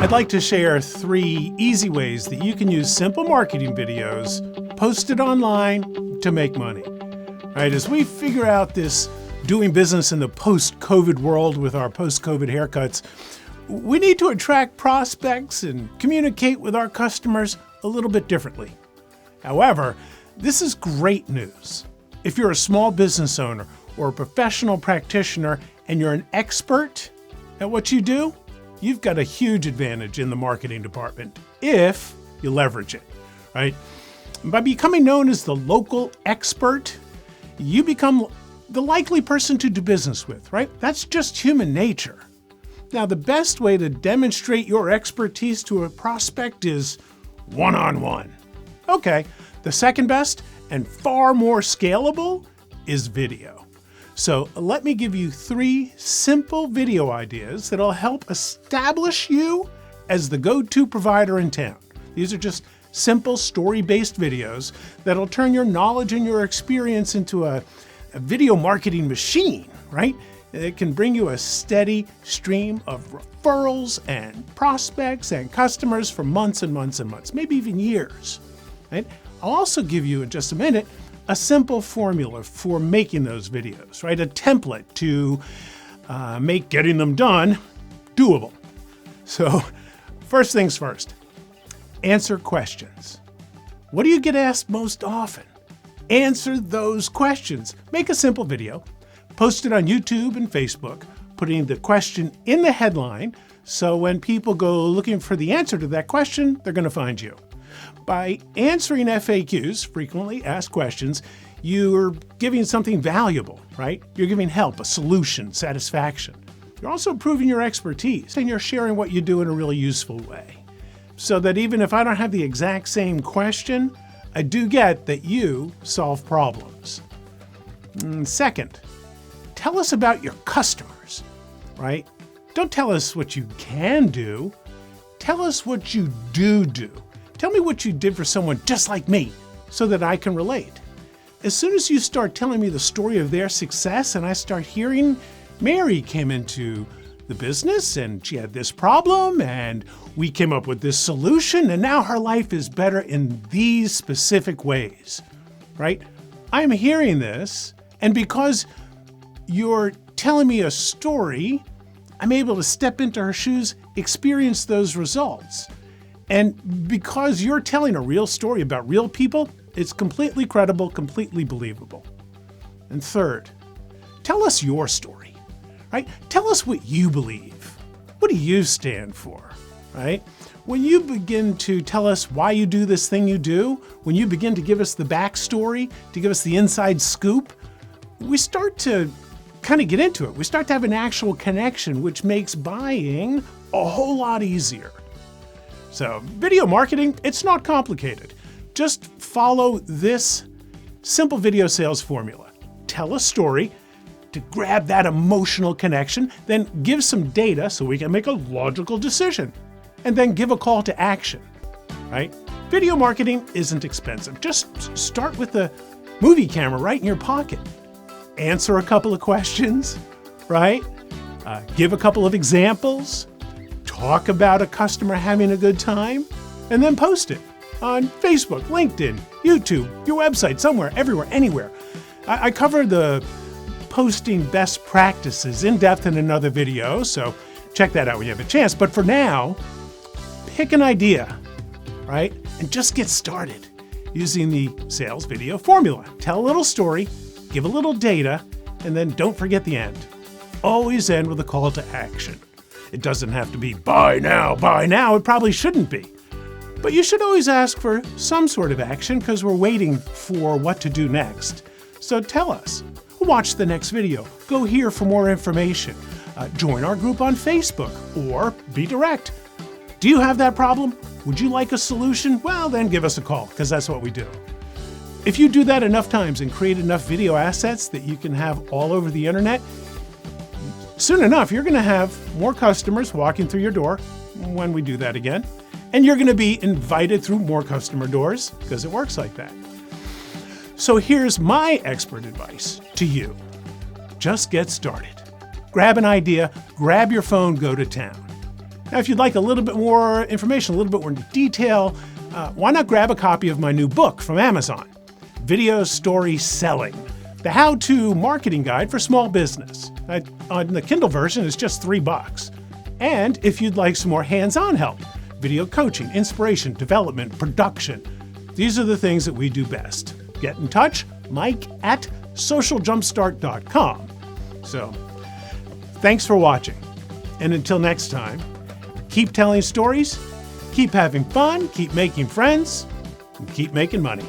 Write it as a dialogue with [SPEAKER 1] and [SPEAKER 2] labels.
[SPEAKER 1] I'd like to share 3 easy ways that you can use simple marketing videos posted online to make money. All right, as we figure out this doing business in the post-COVID world with our post-COVID haircuts, we need to attract prospects and communicate with our customers a little bit differently. However, this is great news. If you're a small business owner or a professional practitioner and you're an expert at what you do, you've got a huge advantage in the marketing department if you leverage it, right? By becoming known as the local expert, you become the likely person to do business with, right? That's just human nature. Now, the best way to demonstrate your expertise to a prospect is one-on-one. Okay, the second best and far more scalable is video. So let me give you 3 simple video ideas that'll help establish you as the go-to provider in town. These are just simple story-based videos that'll turn your knowledge and your experience into a video marketing machine, right? It can bring you a steady stream of referrals and prospects and customers for months and months and months, maybe even years, right? I'll also give you in just a minute a simple formula for making those videos, right? A template to make getting them done doable. So first things first, answer questions. What do you get asked most often? Answer those questions. Make a simple video, post it on YouTube and Facebook, putting the question in the headline so when people go looking for the answer to that question, they're going to find you. By answering FAQs, frequently asked questions, you're giving something valuable, right? You're giving help, a solution, satisfaction. You're also proving your expertise, and you're sharing what you do in a really useful way. So that even if I don't have the exact same question, I do get that you solve problems. Second, tell us about your customers, right? Don't tell us what you can do. Tell us what you do. Tell me what you did for someone just like me so that I can relate. As soon as you start telling me the story of their success and I start hearing Mary came into the business and she had this problem and we came up with this solution and now her life is better in these specific ways, right? I'm hearing this, and because you're telling me a story, I'm able to step into her shoes, experience those results. And because you're telling a real story about real people, it's completely credible, completely believable. And third, tell us your story, right? Tell us what you believe. What do you stand for, right? When you begin to tell us why you do this thing you do, when you begin to give us the backstory, to give us the inside scoop, we start to kind of get into it. We start to have an actual connection, which makes buying a whole lot easier. So video marketing, it's not complicated. Just follow this simple video sales formula. Tell a story to grab that emotional connection, then give some data so we can make a logical decision, and then give a call to action, right? Video marketing isn't expensive. Just start with the movie camera right in your pocket. Answer a couple of questions, right? Give a couple of examples. Talk about a customer having a good time, and then post it on Facebook, LinkedIn, YouTube, your website, somewhere, everywhere, anywhere. I cover the posting best practices in depth in another video, so check that out when you have a chance. But for now, pick an idea, right? And just get started using the sales video formula. Tell a little story, give a little data, and then don't forget the end. Always end with a call to action. It doesn't have to be buy now, buy now. It probably shouldn't be. But you should always ask for some sort of action because we're waiting for what to do next. So tell us. Watch the next video. Go here for more information. Join our group on Facebook or be direct. Do you have that problem? Would you like a solution? Well, then give us a call because that's what we do. If you do that enough times and create enough video assets that you can have all over the internet, soon enough, you're going to have more customers walking through your door when we do that again. And you're going to be invited through more customer doors because it works like that. So here's my expert advice to you. Just get started. Grab an idea, grab your phone, go to town. Now, if you'd like a little bit more information, a little bit more detail, why not grab a copy of my new book from Amazon, Video Story Selling, the how-to marketing guide for small business. On the Kindle version, it's just $3. And if you'd like some more hands-on help, video coaching, inspiration, development, production, these are the things that we do best. Get in touch, mike@socialjumpstart.com. So, thanks for watching. And until next time, keep telling stories, keep having fun, keep making friends, and keep making money.